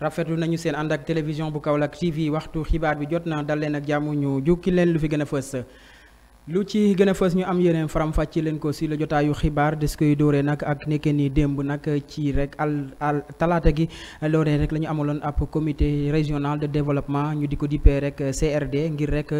rafetlu nañu seen ànd ak télévision bu Kaolack TV waxtu xibaar bi jot na dal leen ak jàmm ñu jukki leen lu fi gën a fës. lu ci gën a fës ñu am yeneen faram-fàcce leen ko si la jotaayu xibaar des koy dooree nag ak nekkee ni démb nag ci rek al talaata gi loolee rek la ñu amaloon ab comité régional de développement ñu di ko dippee rek CRD ngir rek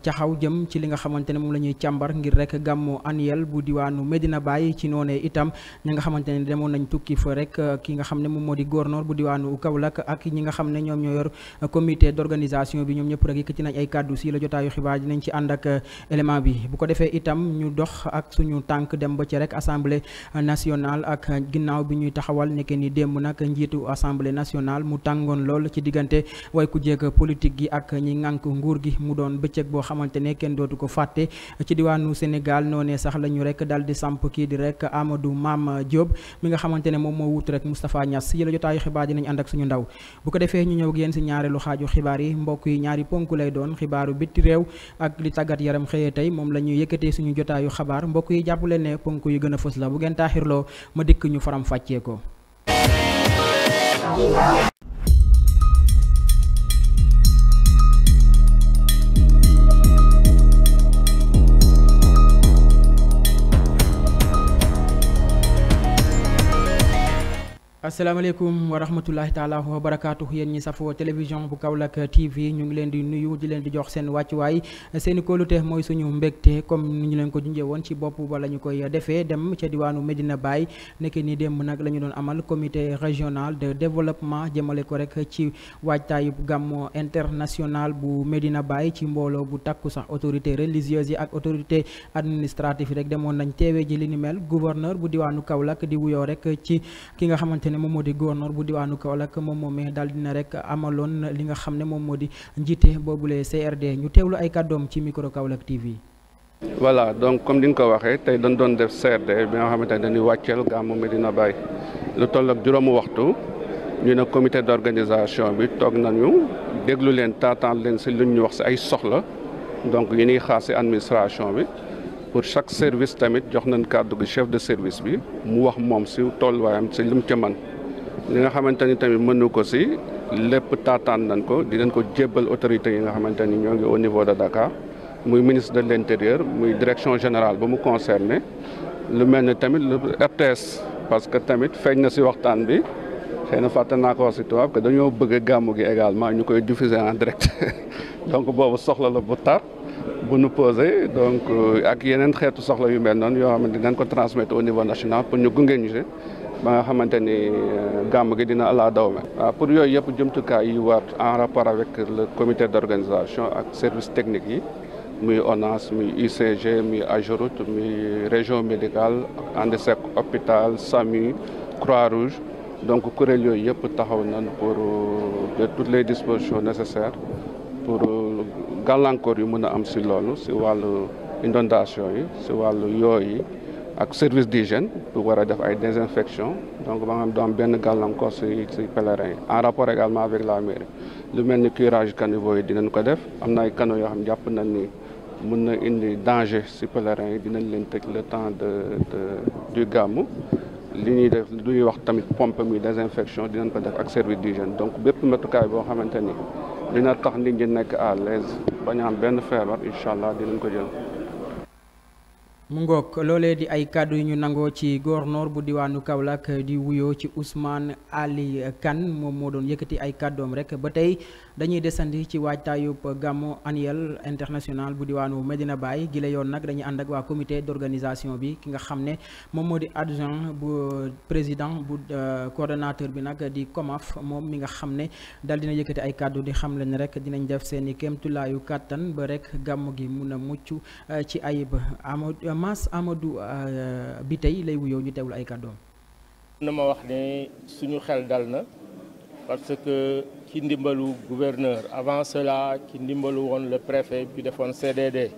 caxaw jëm ci li nga xamante ne moom la ñuy càmbar ngir rek gàmmu annuel bu diwaanu Medina Baye ci noonee itam ñi nga xamante ne demoon nañ tukki fa rek ki nga xam ne moom moo di gouverneur bu diwaanu Kaolack ak ñi nga xam ne ñoom ñoo yor comité d'organisation bi ñoom ñëpp rek yëkkati nañ ay kàddu si la jotaayu xibaar dinañ ci ànd ak élément bi. bu ko defee itam ñu dox ak suñu tànk dem ba ci rek assemblée nationale ak ginnaaw bi ñuy taxawal nekkee ni démb nag njiitu assemblée nationale mu tàngoon lool ci diggante way ku jéeg politique gi ak ñi ŋànk nguur gi mu doon bëccëg boo xamante ne kenn dootu ko fàtte ci diwaanu Sénégal noonee sax la ñu rek dal di samp kii di rek Amadou Mame Diop mi nga xamante ne moom moo wut rek Moustapha Niass yi la jotaayu xibaar dinañ ànd ak suñu ndaw bu ko defee ñu ñëw ak yéen si ñaareelu xaaju xibaar yi mbokk yi ñaari ponk lay doon xibaaru bitti réew ak li tàggat yaram xëyee tey moom la ñuy yëkkatee suñu jotaayu xabaar mbokk yi jàpp leen ne ponk yu gën a fës la bu ngeen taaxirloo ma dikk ñu faram fàccee ko. asalaamaaleykum wa rahmatullahi taala wa barakaatu yéen ñi safoo télévision bu Kaolack TV ñu ngi leen di nuyu di leen di jox seen wàccuwaay seen i kóolute mooy suñu mbégte comme ni ñu leen ko junjee woon ci bopp ba la ñu koy defee dem ca diwaanu Medina Baye nekk ni démb nag la ñu doon amal comité régional de développement jëmale ko rek ci waajtaayub gàmmu international bu Medina Baye ci mbooloo bu takku sax autorité religieuse yi ak autorité administrative yi rek demoon nañ teewee ji li ni mel gouverneur bu diwaanu Kaolack di wuyoo rek ci ki nga xamante moom moo di gouverneur bu diwaanu Kaolack moom moomee daal dina rek amaloon li nga xam ne moom moo di njiite boobule CRD ñu teewlu ay kàddoom ci micro Kaolack TV. voilà donc comme ni nga ko waxee tey dañ doon def CRD bi nga xamante ne dañuy wàcceel gàmmu Medina Baye lu toll ak juróomu waxtu ñu ne comité d'organisation bi toog nañu déglu leen taataan leen si lu ñu wax si ay soxla donc yi ñuy xaar si administration bi. pour chaque service tamit jox nañ kàddu gi chef de service bi mu wax moom si tolluwaayam si lu mu ca man li nga xamante ni tamit mënu ko si lépp taataan nañ ko dinañ ko jébbal autorités yi nga xamante ni ñoo ngi au niveau de Dakar muy ministre de l'intérieur muy direction générale ba mu concerné lu mel ni tamit lu RTS parce que tamit feeñ na si waxtaan bi xëy na fàtte naa ko wax si tubaab que dañoo bëgg gàmmu gi également ñu koy diffuser en direct donc boobu soxla la bu tar bu nu posé donc ak yeneen xeetu soxla yu mel noonu yoo xamante dinañ ko transmettre au niveau national pour ñu gunge ñu si ba nga xamante ni gàmm gi dina ala dawme waaw pour yooyu yëpp jumtukaay yi war en rapport avec le comité d'organisation ak service technique yi muy ONAS muy UCG muy AGEROUTE muy région médicale ANDESEC hôpital SAMU Croix-Rouge donc kuréel yooyu yëpp taxaw nañ pour de toutes les dispositions nécessaires pour gàllankoor yu mën a am si loolu si wàllu inondation yi si wàllu yooyu ak service d'hygiène pour war a def ay désinfection donc ba nga xam du am benn gàllankoor si pèlerins yi en rapport également avec la mairie lu mel ni curage caniveau yi dinañ ko def am na ay canaux yoo xam jàpp nañ ni mën na indi danger si pèlerins yi dinañ leen tëj le temps du gàmmu li ñuy def lu ñuy wax tamit pompe mi désinfection dinañ ko def ak service d'hygiène donc bépp matukaay boo xamante ni dina tax nit ñi nekk à l'aise bañ a am benn feebar incha allah dinañ ko jël. mu ngoog loolee di ay kàddu yu ñu nangoo ci gouverneur bu diwaanu Kaolack di wuyoo ci Ousmane Ali Kane moom moo doon yëkkati ay kàddoom rek ba tey dañuy desandi ci waajtaayub gàmmu annuel international bu diwaanu Medina Baye gi la yoon nag dañuy ànd ak waa comité d'organisation bi ki nga xam ne moom moo di adjoint bu président bu coordonnateur bi nag di COMAF moom mi nga xam ne dal dina yëkkati ay kàddu di xam leen rek dinañ def seen i kéemtulaayu kàttan ba rek gàmmu gi mun a mucc ci ayib Mass Amadou bi tey lay wuyoo ñu teewul ay kàddoom. na ma wax ne suñu xel dal na parce que ci ndimbalu gouverneur avant cela ci ndimbalu woon le préfet bi defoon CDD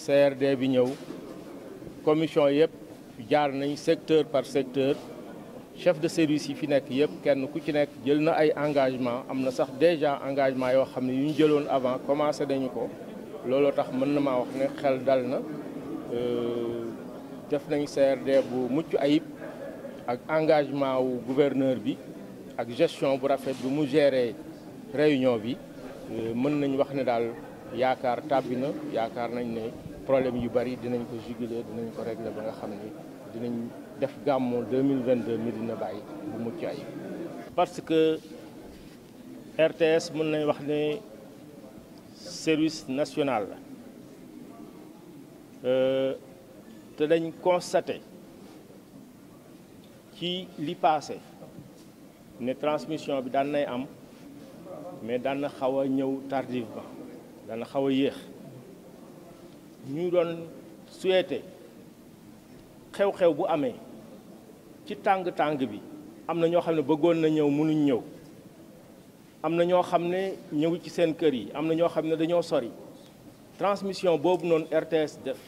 CRD bi ñëw commission yëpp jaar nañ secteur par secteur chef de service yi fi nekk yëpp kenn ku ci nekk jël na ay engagement am na sax déjà engagement yoo xam ne yu ñu jëloon avant commencé nañu ko looloo tax mën na maa wax ne xel dal na def nañ CRD bu mucc ayib ak engagement wu gouverneur bi ak gestion bu rafet bi mu gérer réunion bi mën nañ wax ne daal yaakaar tàbbi na yaakaar nañ ne problème yu bari dinañ ko juguler dinañ ko régler ba nga xam ne dinañ def gàmmu 2022 Médina Baye bu mucc ayib. parce que RTS mën nañ wax ne service national la te dañ constaté ci li passé ne transmission bi daan nay am mais daan na xaw a ñëw tardivement daan na xaw a yéex ñu doon souhaité xew-xew bu amee ci tàng-tàng bi am na ñoo xam ne bëggoon na ñëw mënuñ ñëw am na ñoo xam ne ñëw ci seen kër yi am na ñoo xam ne dañoo sori transmission boobu noonu RTS def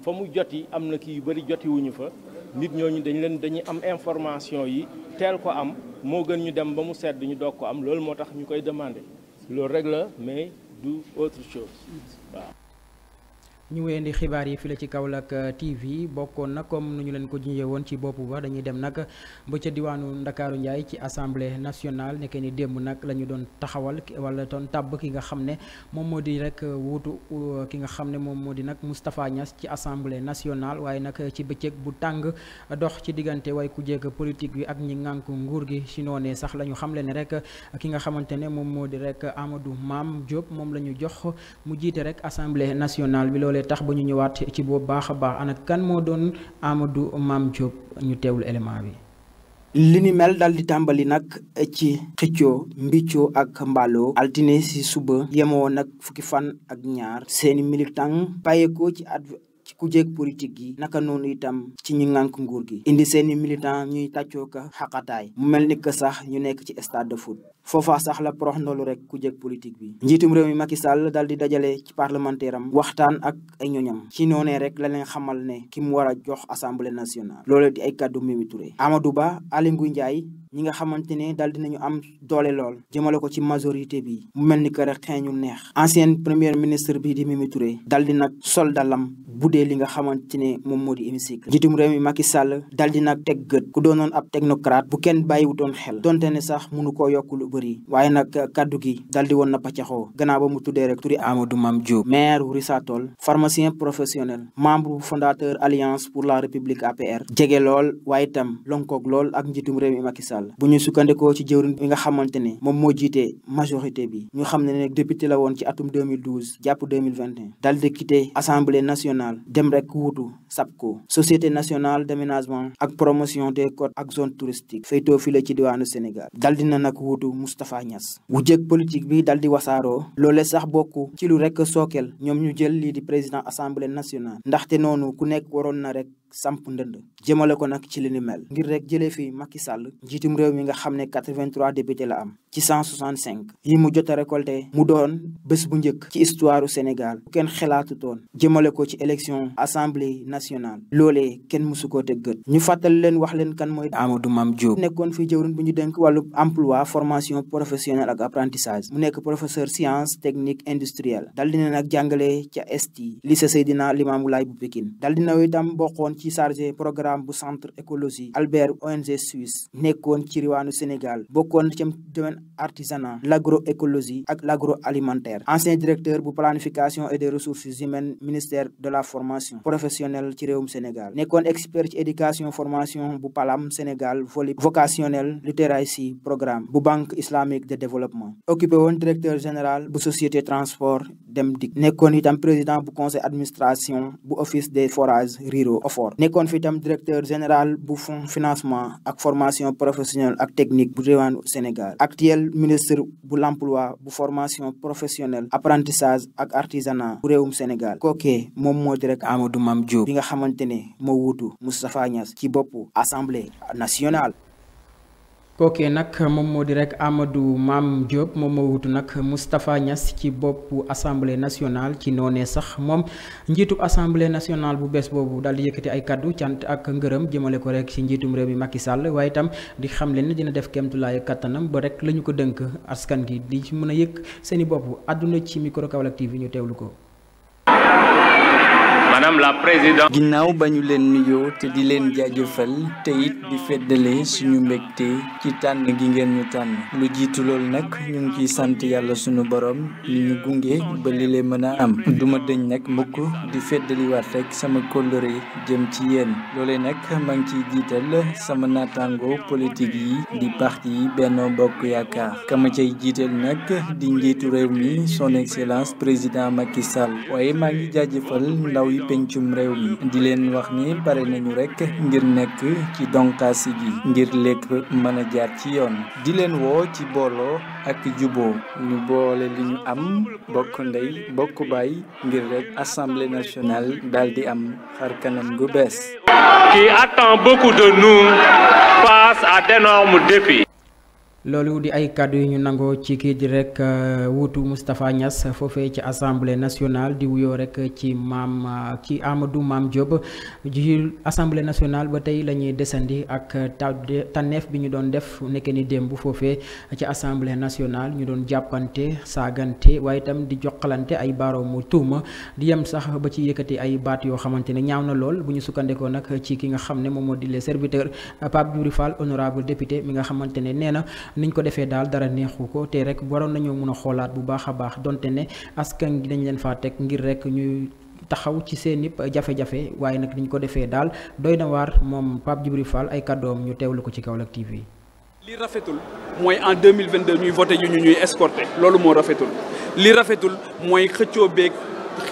fa mu joti am na kii yu bëri jotiwuñu fa nit ñooñu dañuy am information yi teel ko am moo gën ñu dem ba mu sedd ñu doog ko am loolu moo tax ñu koy demander loolu rek la mais du autre chose waaw. ñu wéyandi xibaar yi fii la ci Kaolack TV bokkoon na comme nu ñu leen ko junjee woon ci bopp ba dañuy dem nag ba ca diwaanu Ndakaaru Ndiaye ci assemblée nationale nekkee ni démb nag la ñu doon taxawal wala doon tàbb ki nga xam ne moom moo di rek wuutu ki nga xam ne moom moo di nag Moustapha Niass ci assemblée nationale waaye nag ci bëccëg bu tàng dox ci diggante way ku jéeg politique bi ak ñi ŋànk nguur gi si noonee sax la ñu xamle ne rek ki nga xamante ne moom moo di rek Amadou Mame Diop moom la ñu jox mu jiite rek assemblée nationale bi loolee tax ba ñu ñëwaat ci boobu baax a baax ana kan moo doon Amadou Mame Diop ñu teewlu élément bi. li ni mel dal di tàmbali nag ci xëccoo mbiccoo ak mbaaloo altine si suba yemoo nag fukki fan ak ñaar seeni militant bàyyeekoo ci kujéeg politique yi naka noonu itam ci ñu ŋànk nguur gi indi seeni militant ñuy tàccoo ka xaqataay mu mel ni que sax ñu nekk ci stade de foot foofa sax la porox ndolu rek kujéeg politique bi njiitum réew mi Macky Sall dal di dajale ci parlementaire am waxtaan ak ay ñoñam ci noonee rek la leen xamal ne ki mu war a jox assemblée nationale loolu di ay kàddu Mimi Touré Amadou Ba Aly Ngouille Ndiaye ñi nga xamante ne dal dinañu am doole lool jëmale ko ci majorité bi mu mel ni que rek xeeñu neex ancien premier ministre bi di Mimi Touré dal di nag sol dalam budee li nga xamante ne moom moo di hémicycle njiitum réew mi Macky Sall dal di nag teg gët ku doonoon ab technocrate bu kenn bàyyiwutoon xel donte ne sax mënu koo yokk lu bëri waaye nag kaddu gi dal di woon na paccaxoo gannaaw ba mu tuddee rek turi Amadou Mame Diop maire Richard Toll pharmacien professionnel membre fondateur Alliance pour la République APR jege lool waaye itam lonkoog lool ak njiitum réew mi Macky Sall bu ñu sukkandikoo ci jëwriñ bi nga xamante ne moom moo jiite majorité bi ñu xam ne député la woon ci atum 2012 jàpp 2021 dal di quitté assemblée nationale dem rek wuutu SAPCO société nationale d'aménagement ak promotion des côtes ak zone touristique féetoo fii la ci diwaanu Sénégal dal dina nag wuutu Moustapha Niass wu jëg politique bi dal di wasaaroo loole sax bokk ci lu rek sookeel ñoom ñu jël lii di président assemblée nationale ndaxte noonu ku nekk waroon na rek samp ndënd jëmale ko nag ci li ni mel ngir rek jëlee fi Macky Sall njiitum réew mi nga xam ne 83 députés la am ci 165 yi mu jot a récolté mu doon bés bu njëkk ci histoire u Sénégal bu kenn xelaatutoon jëmale ko ci élection assemblée nationale loolee kenn mësu koo teg gët ñu fàttali leen wax leen kan mooy Amadou Mame Diop nekkoon fi jëwriñ bu ñu dénk wàllu emploi formation professionnelle ak apprentissage mu nekk professeur sciences techniques industrielles dal dina nag jàngale ca ST lycée Seydina Limamou Laye bu Pikine dal dina itam bokkoon ci chargé programme bu centre écologie Albert ONG Suisse nekkoon ci riwaanu Sénégal bokkoon ci domaine artisanat l'agroécologie ak l'agroalimentaire ancien directeur bu planification et des ressources humaines ministère de la formation professionnelle ci réewum Sénégal nekkoon expert ci éducation formation bu PALAM Sénégal volet vocationnel littératie programme bu banque islamique de développement occupé woon directeur général bu société transport Dem Dikk nekkoon itam président bu conseil administration bu office des forages ruraux OFOR nekkoon fi itam directeur général bu fonds financement ak formation professionnelle ak technique bu réewaanu Sénégal actuel ministre bu l'emploi bu formation professionnelle apprentissage ak artisanat bu réewum Sénégal kookee moom moo di rek Amadou Mame Diop bi nga xamante ne moo wuutu Moustapha Niass ci boppu assemblée nationale. kookee nag moom moo di rek Amadou Mame Diop moom moo wutu nag Moustapha Niass ci boppu assemblée nationale ci noonee sax moom njiitub assemblée nationale bu bees boobu daal di yëkkati ay kaddu cant ak ngërëm jëmale ko rek ci njiitum réew mi Macky Sall waaye itam di xam leen ne dina def kéemtulaay kattanam ba rek la ñu ko dënk askan gi di mën a yëg seeni bopp àdduna ci micro Kaolack TV ñu teewlu ko. maanaam Madame la Présidente. ginnaaw ba ñu leen nuyoo te di leen jaajëfal te it di feddale suñu mbégte ci tànn gi ngeen ñu tànn lu jiitu loolu nag ñu ngi ciy sant yàlla suñu borom li ñu gunge ba li leen mën a am duma dëñ nag mukk di feddaliwaat rek sama kóllëre jëm ci yéen loolee nag maa ngi ciy jiital sama naataango politique yi di parti yi Benno Bokk Yaakaar kama cay jiital nag di njiitu réew mi son excellence président Macky Sall waaye maa ngi jaajëfal ndaw yi pencum réew mi di leen wax ni pare nañu rek ngir nekk ci donkaasi gi ngir lépp mën a jaar ci yoon di leen woo ci booloo ak juboo ñu boole li ñu am bokk ndey bokk baay ngir rek assemblée nationale daal di am xar kanam gu bees. Qui attend beaucoup de nous face à d'énormes défis. loolu di ay kàddu yu ñu nangoo ci kii di rek wuutu Moustapha Niass foofee ci assemblée nationale di wuyoo rek ci Amadou Mame Diop ji assemblée nationale ba tey la ñuy desandi ak tànneef bi ñu doon def nekke ni démb foofee ci assemblée nationale ñu doon jàppante saagante waaye itam di joxalante ay baaroomu tuuma di yem sax ba ci yëkkati ay baat yoo xamante ne ñaaw na lool bu ñu sukkandikoo nag ci ki nga xam ne moom moo di les serviteurs Pape Djibril Fall honorable député mi nga xamante ne nee na niñ ko defee daal dara neexu ko te rek waroon nañoo mën a xoolaat bu baax a baax donte ne askan gi dañ leen faa teg ngir rek ñuy taxaw ci seen yëpp jafe-jafe waaye nag niñ ko defee daal doy na waar moom Pape Djibril Fall ay kàddoom ñu teewlu ko ci Kaolack TV. li rafetul mooy en 2022 ñuy voté ñu ñuy escorté loolu moo rafetul li rafetul mooy xëccoo beeg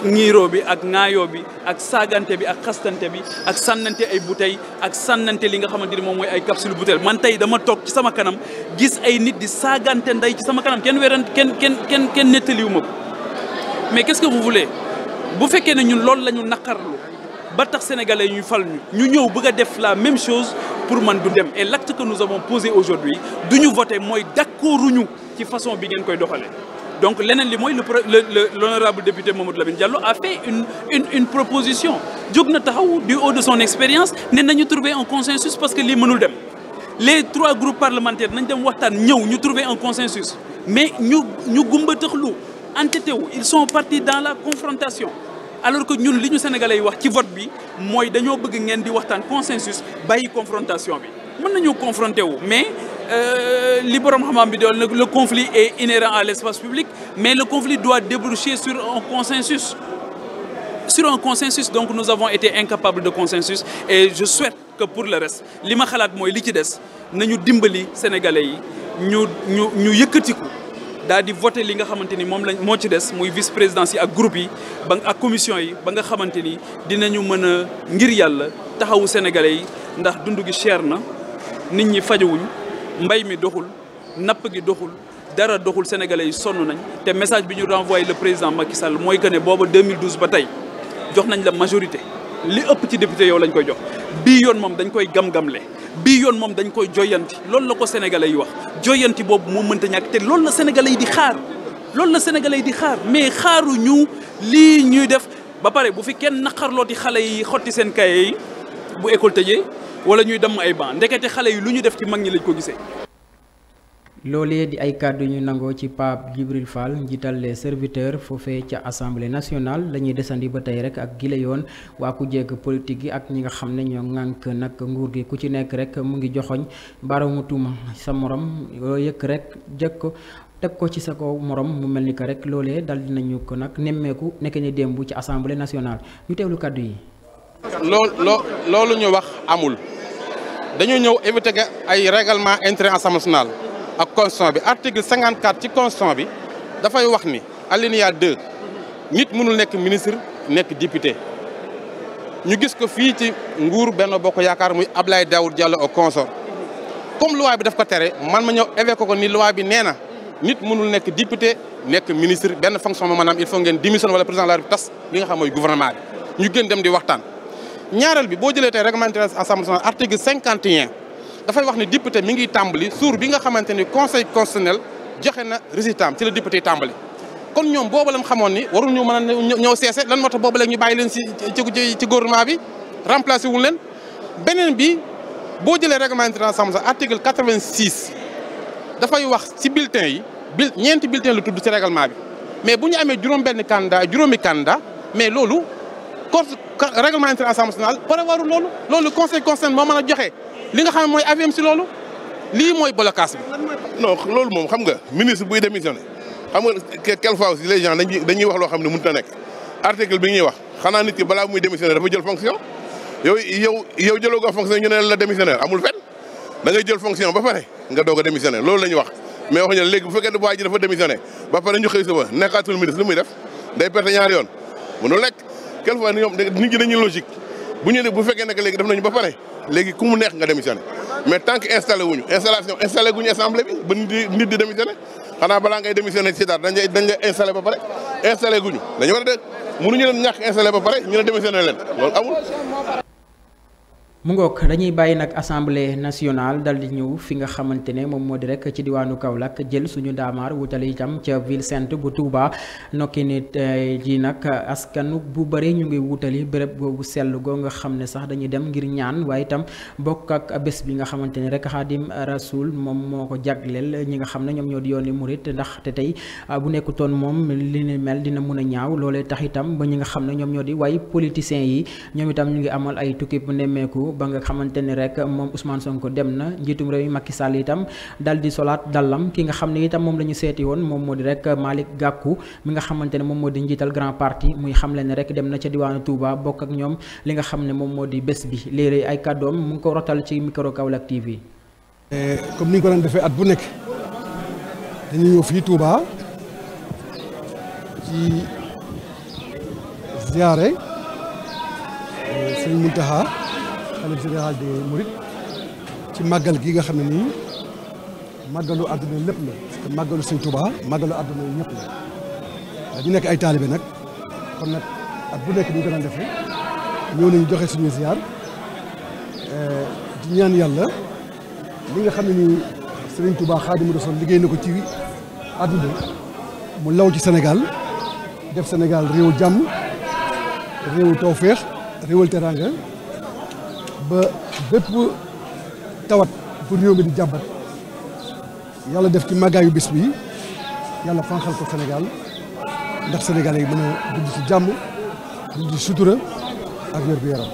ñiiroo bi ak ŋaayoo bi ak saagante bi ak xastante bi ak sànnante ay bouteille ak sànnante li nga xamante ni moom mooy ay capsule bouteille man tey dama toog ci sama kanam gis ay nit di saagante nday ci sama kanam kenn nettaliwu ma ko mais qu'est-ce que vous voulez bu fekkee ne ñun loolu la ñu naqarlu ba tax sénégalais ñu fal ñu ñëw bëgg a def la même chose pour man du dem et l'acte que nous avons posé aujourd'hui du ñu voté mooy d'accorduñu ci façon bi ngeen koy doxalee. Donc leneen li mooy l'honorable député Mamadou Lamine Diallo a fait une proposition jóg na taxaw du haut de son expérience ne nañu trouver un consensus parce que lii mënul dem les 3 groupes parlementaires nañ dem waxtaan ñëw ñu trouver un consensus mais ñu gumba taxlu entêté wu ils sont partis dans la confrontation alors que ñun li ñu sénégalais yi wax ci vote bi mooy dañoo bëgg ngeen di waxtaan consensus bàyyi confrontation bi mën nañu confronté wu mais li borom xam-xam bi doon le conflit est inhérent à l'espace public mais le conflit doit déboucher sur un consensus donc nous avons été incapables de consensus et je souhaite que pour le reste li ma xalaat mooy li ci des nañu dimbali sénégalais yi ñu yëkkatiku daal di voter li nga xamante ni moom lañ moo ci des muy vice présidence yi ak groupe yi ba ak commission yi ba nga xamante ni dinañu mën a ngir yàlla taxawu sénégalais yi ndax dund gi cher na nit ñi fajawuñ mbay mi doxul napp gi doxul dara doxul sénégalais yi sonn nañ te message bi ñu renvoyé le président Macky Sall mooy que ne booba 2012 ba tey jox nañ la majorité li ëpp ci député yow lañ koy jox bii yoon moom dañ koy gam-gamle bii yoon moom dañ koy joyanti loolu la ko sénégalais yi wax joyanti boobu moo mënta ñàkk te loolu la sénégalais yi di xaar mais xaaruñu lii ñuy def ba pare bu fi kenn naqarlooti xale yi xotti seen kaye yi bu école tëjee wala ñuy dem ay banc ndekete xale yi lu ñu def ci mag ñi lañ ko gisee. loolee di ay kàddu ñu nangoo ci Pape Djibril Fall njiital les serviteurs foofee ca assemblée nationale la ñuy desandi ba tey rek ak gile yoon waa ku jégg politique yi ak ñi nga xam ne ñoo ŋànk nag nguur gi ku ci nekk rek mu ngi joxoñ baaraamu tuuma sa morom yoo yëkk rek jëkk ko teg ko ci sa kaw morom mu mel ni que rek loolee dal dinañu ko nag nemmeeku nekk ni démb ci assemblée nationale ñu teewlu kàddu yi. loolu ñu wax amul dañu ñëw éviter que ay règlement intérieur assemblée nationale ak constitution bi article 54 ci constitution bi dafay wax ni alinéa 2 nit mënul nekk ministre nekk député ñu gis ko fii ci nguur Benno Bokk Yaakaar muy Abdoulaye Daouda Diallo au consort comme loi bi daf ko tere man ma ñëw évoqué ko ni loi bi nee na nit mënul nekk député nekk ministre benn fonction ma maanaam il faut ngeen démissionner wala président de la République tas li nga xam mooy gouvernement bi ñu gën dem di waxtaan. ñaareel bi boo jëlee tey règlement intérieur assemblée nationale article 51 dafay wax ni député mi ngi tàmbali suur bi nga xamante ni conseil constitutionnel joxe na résultat am ci la député yi tàmbali. kon ñoom boobu lañ xamoon ni waruñu mën a ñëw seese lan moo tax boobu léegi ñu bàyyi leen ci gouvernement bi remplacé wuñ leen. beneen bi boo jëlee règlement intérieur assemblée nationale article 86 dafay wax ci bulletin yi ñeenti bulletin la tudd ci règlement bi mais bu ñu amee juróomi candidat mais loolu règlement intérieur Assemblée nationale prévoirul loolu conseil constitutionnel moo mën a joxe li nga xam ne mooy avis si loolu lii mooy blocage bi. non loolu moom xam nga ministre buy démissionné xam nga quelquefois aussi les gens dañuy wax loo xam ne mënut a nekk article bi ñuy wax xanaa nit ki balaa muy démissionné dafa jël fonction yow jëloo ko fonction ñu ne la démissionnaire amul fenn da ngay jël fonction ba pare nga doog a démissionné loolu la ñu wax. mais wax ñu léegi bu fekkee waa ji dafa démissionné ba pare ñu xëy suba nekkaatul ministre lu muy def day perte ñaari yoon mënul lekk quelquefois ñoom nit ñi dañuy logique bu fekkee nekk léegi def nañu ba pare léegi ku mu neex nga démissionné mais tant que installé guñu assemblée bi ba nit di démissionné xanaa balaa ngay démissionné ci dara dañ lay installé ba pare installé guñu dañu war a dégg mënuñu leen ñàkk installé ba pare ñu ne démissionné leen loolu amul. mu ngoog dañuy bàyyi nag assemblée nationale dal di ñëw fi nga xamante ne moom moo di rek ci diwaanu Kaolack jël suñu daamaar wutale itam ca ville sainte bu Touba nokki nit ji nag askanu bu bëri ñu ngi wutali béréb googu sell goo nga xam ne sax dañuy dem ngir ñaan waaye itam bokk ak bés bi nga xamante ne rek Xaadim Rasul moom moo ko jagleel ñi nga xam ne ñoom ñoo di yooni murit ndax te tey bu nekkutoon moom li ni mel dina mun a ñaaw loolee tax itam ba ñi nga xam ne ñoom ñoo di waaye politiciens yi ñoom itam ñu ngi amal ay tukki bu nemmeeku ba nga xamante ni rek moom Ousmane Sonko dem na njiitum réew mi Macky Sall itam dal di solaat dallam ki nga xam ne itam moom la ñu seeti woon moom moo di rek Malick Gakou mi nga xamante ne moom moo di njiital grand parti muy xamle ne rek dem na ca diwaanu Touba bokk ak ñoom li nga xam ne moom moo di bés bi léegi ay kàddoom mu ngi ko rotal ci micro Kaolack TV. comme ni ñu ko daan defee at bu nekk dañuy ñëw fii Touba ci ziare Serigne Mountakha xalifa général des Mourides ci màggal gi nga xam ne nii màggalu àdduna lépp la parce que màggalu Serigne Touba màggalu àdduna ñëpp la ñu nekk ay taalibe nag kon nag at bu nekk ni ñu ko daan defee ñëw nañu joxe suñu ziar di ñaan yàlla li nga xam ne nii Serigne Touba Xaadimu Rasuul liggéey na ko ci àdduna mu law ci Sénégal def Sénégal réewu jàmm réewu tawféex réewal teraanga ba bépp tawat bu réew mi di jàmbat yàlla def ci màggaayu bés bi yàlla fanxal ko Sénégal ndax Sénégal yi mën a dund ci jàmm dund ci sutura ak wér gu yaram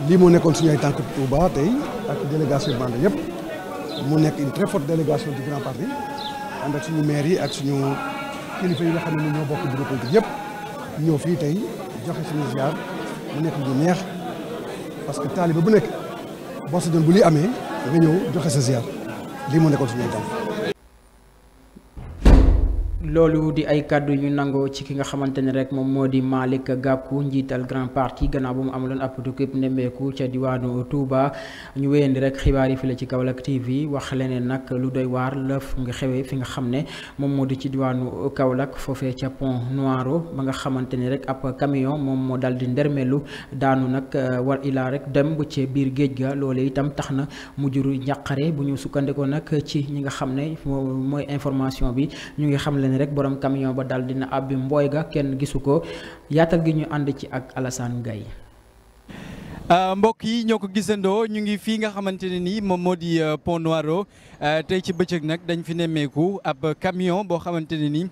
lii moo nekkoon suñu ay tànk Touba tey ak délégation bande yëpp mu nekk une très forte délégation du grand parti ànd ak suñu maire yi ak suñu kilifa yi nga xam ne ñoo bokk bureau politique yëpp ñëw fii tey joxe suñu ziar mu nekk lu neex parce que taaliba bu nekk boo sa doon bu li amee nga ñëw joxe sa ziar lii moo nekkoon suñu tànk. loolu di ay kàddu yu nangoo ci ki nga xamante ne rek moom moo di Malick Gakou njiital grand parti gannaaw ba mu amaloon ab tukki nemmeeku ca diwaanu Touba ñu wéyandi rek xibaar yi fi la ci Kaolack TV wax leneen nag lu doy waar lëf nga xewee fi nga xam ne moom moo di ci diwaanu Kaolack foofee ca Pont Noiro ba nga xamante ni rek ab camion moom moo dal di ndermelu daanu nag war ilaa rek dem ba ci biir géej ga loole itam tax na mu juru njàqare bu ñu sukkandikoo nag ci ñi nga xam ne mooy information bi ñu ngi xam leen rek borom camion ba dal dina abbi mbooy ga kenn gisu ko yaatal gi ñu ànd ci ak Alassane Gaye mbokk yi ñoo ko gisandoo ñu ngi fii nga xamante ne nii moom moo di Pont Noiro tey ci bëccëg nag dañ fi nemmeeku ab camion boo xamante ne nii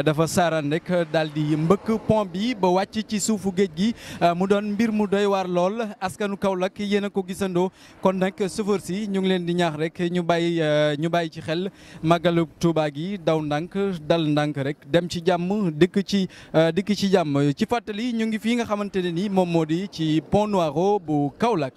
dafa saaraan rek daal di mbëkk pont bi ba wàcc ci suufu géej gi mu doon mbir mu doy waar lool askanu Kaolack yéen a ko gisandoo kon nag chauffeur si ñu ngi leen di ñaax rek ñu bàyyi ci xel màggalu Touba gi daw ndànk dal ndànk rek dem ci jàmm dikk ci jàmm ci fàttali ñu ngi fii nga xamante ne nii moom moo di ci Pont Noiro bu Kaolack.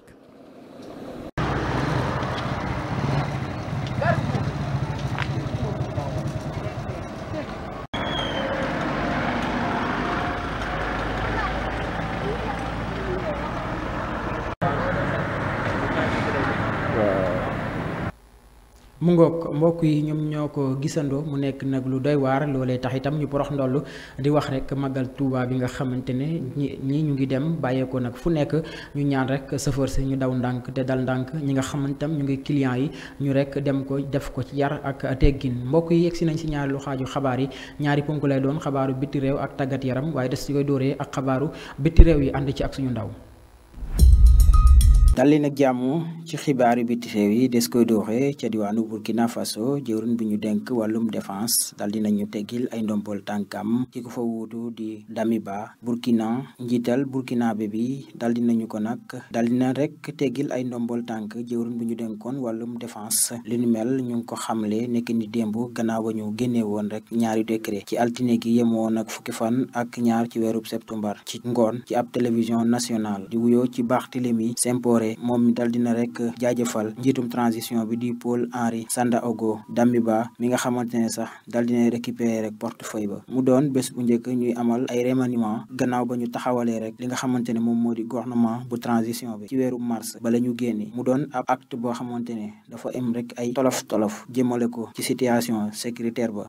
mu ngoog mbokk yi ñoom ñoo ko gisandoo mu nekk nag lu doy waar loolee tax itam ñu porox ndoll di wax rek magal Touba bi nga xamante ne ñi ñu ngi dem bàyyeekoo nag fu nekk ñu ñaan rek chauffeur si ñu daw ndànk te dal ndànk ñi nga xamante tam ñu ngi clients yi ñu rek dem ko def ko ci yar ak teggin mbokk yi yegsi nañ si ñaari lu xaaju xabaar yi ñaari ponk lay doon xabaaru bitti réew ak tàggat yaram waaye des ci koy dóoree ak xabaaru bitti réew yi ànd ci ak suñu ndaw dal leen ak jàmm ci xibaar yi biti réew yi des koy dooxe ca diwaanu Burkina Faso jëwriñ bi ñu denk wàllum défense dal dinañu teggil ay ndombol tànkam ki ko fa wuutu di Damiba Burkina njiital burkinabé bi dal dinañu ko nag dal dina rek teggil ay ndombol tànk jëwriñ bi ñu denkoon wàllum défense li nu mel ñu ngi ko xamle nekk ni démb gannaaw ba ñu génnee woon rek ñaari décret ci altine gi yemoon ak fukki fan ak ñaar ci weerub septembre ci ngoon ci ab télévision nationale di wuyoo ci Barthélemy Sempore moom mi dal dina rek jaajëfal njiitum transition bi di Paul Henri Sandaogo Damiba mi nga xamante ne sax dal dina récupérer rek portefeuille ba mu doon bés bu njëkk ñuy amal ay remaniement gannaaw ba ñu taxawalee rek li nga xamante ne moom moo di gouvernement bu transition bi ci weeru mars bala ñu génne mu doon ab acte boo xamante ne dafa am rek ay tolof jëmale ko ci situation sécuritaire ba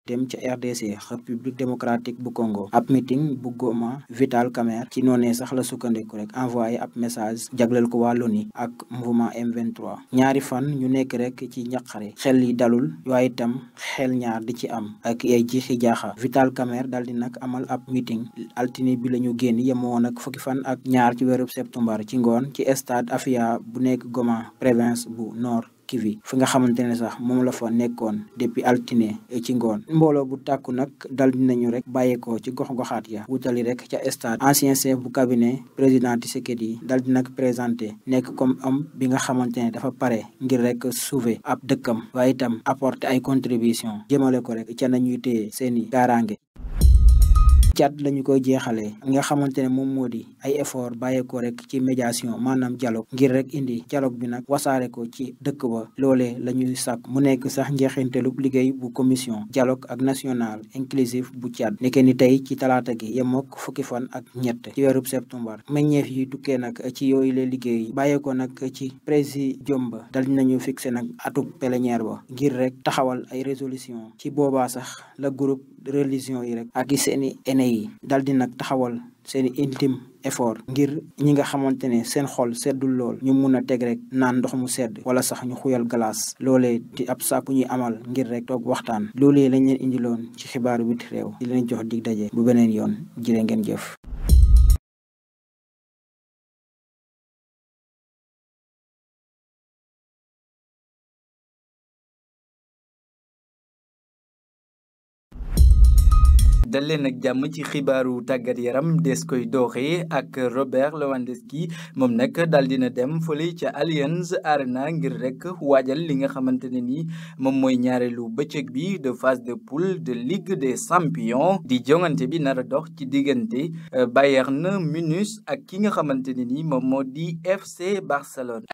dem ca RDC République démocratique bu Congo ab meeting bu Goma Vital Kamerhe ci noonee sax la sukkandiku rek envoyé ab message jagleel ko waa l'ONU ak mouvement M23 ñaari fan ñu nekk rek ci njaqare xel yi dalul waaye itam xel ñaar di ci am ak ay jiixi jaaxa Vital Kamerhe dal di nag amal ab meeting altine bi la ñu génn yemoon ak fukki fan ak ñaar ci weeru septembre ci ngoon ci stade Afia bu nekk Goma province bu Nord Kivu fi nga xamante ne sax moom la fa nekkoon depuis altine ci ngoon mbooloo bu tàkku nag dal dinañu rek bàyyeekoo ci gox-goxaat ya wutali rek ca stade ancien chef bu cabinet président Tshisekedi dal di nag présenté nekk comme homme bi nga xamante ne dafa pare ngir rek sauver ab dëkkam waaye itam apporter ay contribution jëmale ko rek ca nañuy téye seeni kaaraange Tchad lañu koy jeexalee nga xamante ne moom moo di ay effort bàyyeekoo rek ci médiation maanaam dialogue ngir rek indi dialogue bi nag wasaare ko ci dëkk ba loolee la ñuy sàkk mu nekk sax njeexintelub liggéey bu commission dialogue ak national inclusif bu Tchad nekkee ni tey ci talaata gi yemook fukki fan ak ñett ci weerub septembre meññeef yi tukkee nag ci yooyu la liggéey bàyyeekoo nag ci présidium ba dal dinañu fixé nag atub plénière ba ngir rek taxawal ay résolution ci boobaa sax la groupe religion yi rek ak i seeni ene yi dal di nag taxawal seeni intime effort ngir ñi nga xamante ne seen xol seddul lool ñu mun a teg rek naan ndox mu sedd wala sax ñu xuyal glace loolee di ab sàkku ñuy amal ngir rek toog waxtaan loolee lañ leen indiloon ci xibaaru biti réew di leen jox dig daje bu beneen yoon jërë ngeen jëf dal leen ak jàmm ci xibaaru tàggat yaram des koy dooxee ak Robert Lewandowski moom nag daal dina dem fële ca Allianz Arena ngir rek waajal li nga xamante ne ni moom mooy ñaareelu bëccëg bi de phase de poule de Ligue des Champions di jongante bi nar a dox ci diggante Bayern Munich ak ki nga xamante ne ni moom moo di FC Barcelone.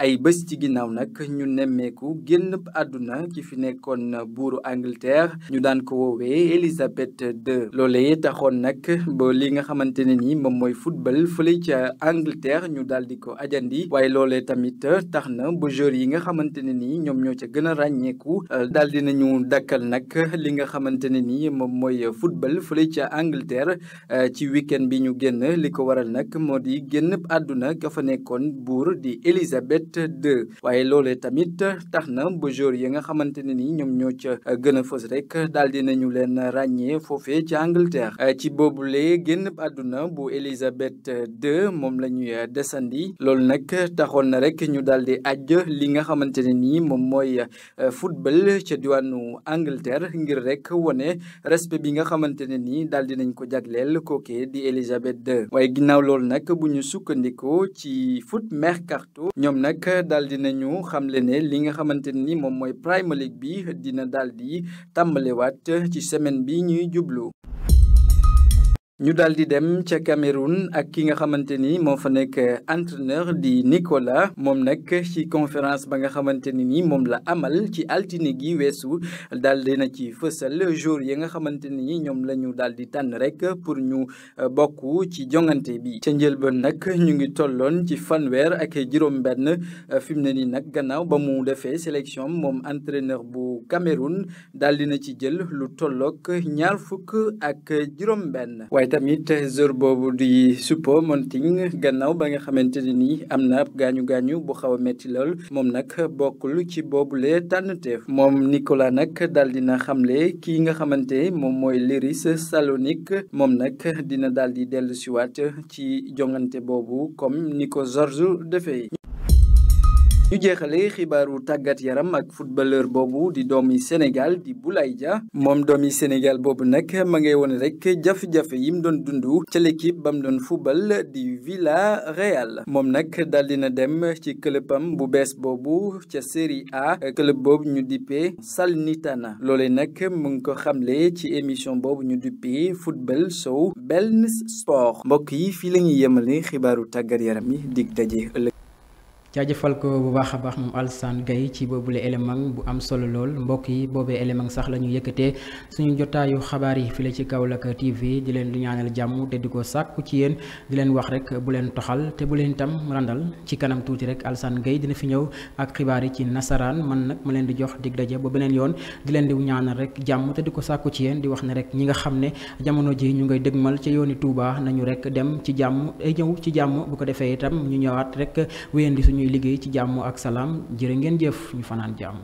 ay bés ci ginnaaw nag ñu nemmeeku génn àdduna ci fi nekkoon buuru Angleterre ñu daan ko woowee Elisabeth II loolee taxoon nag ba li nga xamante ne ni moom mooy football fële ca Angleterre ñu daal di ko ajandi waaye loolee tamit tax na ba joueurs yi nga xamante ne ni ñoom ñoo ca gën a ràññeeku daal di nañu dakkal nag li nga xamante ne ni moom mooy football fële ca Angleterre ci week-end bi ñu génn li ko waral nag moo di génn àdduna ka fa nekkoon buur di Elisabeth II waaye loolee tamit tax na ba joueurs yi nga xamante ne ni ñoom ñoo ca gën a fës rek daal di nañu leen ràññee foofee ci Angleterre ci boobule génn àdduna bu Elisabeth II moom la ñuy desandi loolu nag taxoon na rek ñu daal di aj li nga xamante ne ni moom mooy football ca diwaanu Angleterre ngir rek wone respect bi nga xamante ne ni daal di nañ ko jagleel kooke di Elisabeth II waaye ginnaaw loolu nag bu ñu sukkandikoo ci Foot Mercato ñoom nag daal di nañu xamle ne li nga xamante ne ni moom mooy Premier League bi dina daal di tàmbalewaat ci semaine bi ñuy jublu. ñu daal di dem ca Cameroun ak ki nga xamante ni moo fa nekk entraîneur di Nicolas moom nag ci conférence ba nga xamante ni moom la amal ci altine gi weesu daal di na ci fësal jour yi nga xamante ni ñoom la ñu daal di tànn rek pour ñu bokk ci jongante bi ca njëlbeen nag ñu ngi tolloon ci fanweer ak juróom-benn fi mu ne nii nag gannaaw ba mu defee sélection moom entraîneur bu Cameroun daal di na ci jël lu tollook ñaar fukk ak juróom-benn waaye waaye tamit joueur boobu di Choupo-Moting gannaaw ba nga xamante ne nii am na ab gaañu bu xaw a metti lool moom nag bokkul ci boobule tànneef moom Nicolas nag daal dina xamle kii nga xamante moom mooy l'Iris Salonique moom nag dina daal di dellu siwaat ci jongante boobu comme ni ko Georges defee. ñu jeexale xibaaru tàggat yaram ak footballeur boobu di doomi Sénégal di Boulaye Dia moom doomi Sénégal boobu nag ma ngay woon rek jafe-jafe yi mu doon dund ca l'équipe ba mu doon football di Villarreal moom nag daal dina dem ci clubam bu bees boobu ca Série A club boobu ñu dippee Salernitana loolee nag mu ngi ko xamle ci émission boobu ñu dippee Football Show Bein Sport mbokk yi fii la ñuy yemale xibaaru tàggat yaram yi dig daje ëllëg. jaajëfal ko bu baax a baax moom Alassane Gueye ci boobule élément bu am solo lool mbokk yi boobee élément sax la ñu yëkkatee suñu jotaayu xabaar yi file ci Kaolack TV di leen di ñaanal jàmm te di ko sàkku ci yéen di leen wax rek bu leen toxal te bu leen itam randal ci kanam tuuti rek Alassane Gueye dina fi ñëw ak xibaar yi ci nasaraan man nag ma leen di jox dig daje ba beneen yoon di leen di ñaanal rek jàmm te di ko sàkku ci yéen di wax ne rek ñi nga xam ne jamono ji ñu ngay dëgmal ca yooni Touba nañu rek dem ci jàmm ay ñëw ci jàmm bu ko defee itam ñu ñëwaat rek wéyandi ñuy liggéey ci jàmm ak salaam jërë ngeen jëf ñu fanaan jàmm